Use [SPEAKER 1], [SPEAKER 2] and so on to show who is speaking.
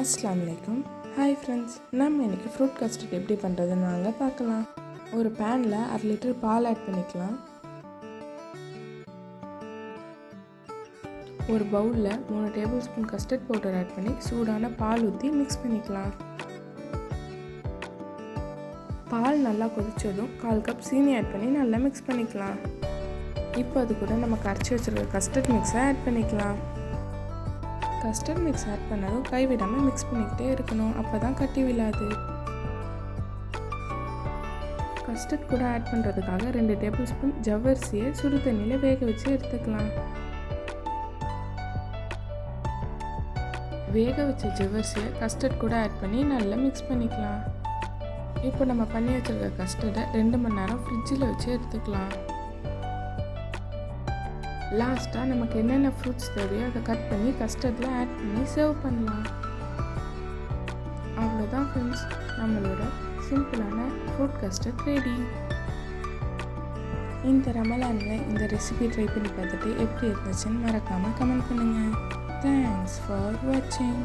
[SPEAKER 1] அஸ்ஸலாமு அலைக்கும். Hi friends, நம்ம இன்றைக்கி ஃப்ரூட் கஸ்டர்ட் எப்படி பண்ணுறதுன்னு வாங்க பார்க்கலாம். ஒரு பேனில் 1/2 லிட்டர் பால் ஆட் பண்ணிக்கலாம். ஒரு பவுலில் 3 table spoon custard powder add பண்ணி சூடான பால் ஊற்றி மிக்ஸ் பண்ணிக்கலாம். பால் நல்லா கொதித்ததும் 1/4 கப் சீனி ஆட் பண்ணி நல்லா மிக்ஸ் பண்ணிக்கலாம். இப்போ அது கூட நம்ம கரைச்சி வச்சுருக்க கஸ்டர்ட் மிக்ஸை ஆட் பண்ணிக்கலாம். கஸ்டர்ட் மிக்ஸ் ஆட் பண்ணதும் கைவிடாமல் மிக்ஸ் பண்ணிக்கிட்டே இருக்கணும், அப்போ தான் கட்டி விழாது. கஸ்டர்ட் கூட ஆட் பண்ணுறதுக்காக 2 டேபிள் ஸ்பூன் ஜவ்வரிசியை சுடு தண்ணியில் வேக வச்சு எடுத்துக்கலாம். வேக வச்ச ஜவ்வரிசியை கஸ்டர்ட் கூட ஆட் பண்ணி நல்லா மிக்ஸ் பண்ணிக்கலாம். இப்போ நம்ம பண்ணி வச்சுருக்க கஸ்டர்டை 2 மணி நேரம் ஃப்ரிட்ஜில் வச்சு எடுத்துக்கலாம். லாஸ்ட்டாக நமக்கு என்னென்ன ஃப்ரூட்ஸ் தேவையோ அதை கட் பண்ணி கஸ்டர்டில் ஆட் பண்ணி சர்வ் பண்ணலாம். அவ்வளோதான் ஃப்ரெண்ட்ஸ், நம்மளோட சிம்பிளான ஃப்ரூட் கஸ்டர்ட் ரெடி. இந்த ரமலானில் இந்த ரெசிபி ட்ரை பண்ணி பார்த்துட்டு எப்படி இருந்துச்சுன்னு மறக்காமல் கமெண்ட் பண்ணுங்கள். தேங்க்ஸ் ஃபார் வாட்சிங்.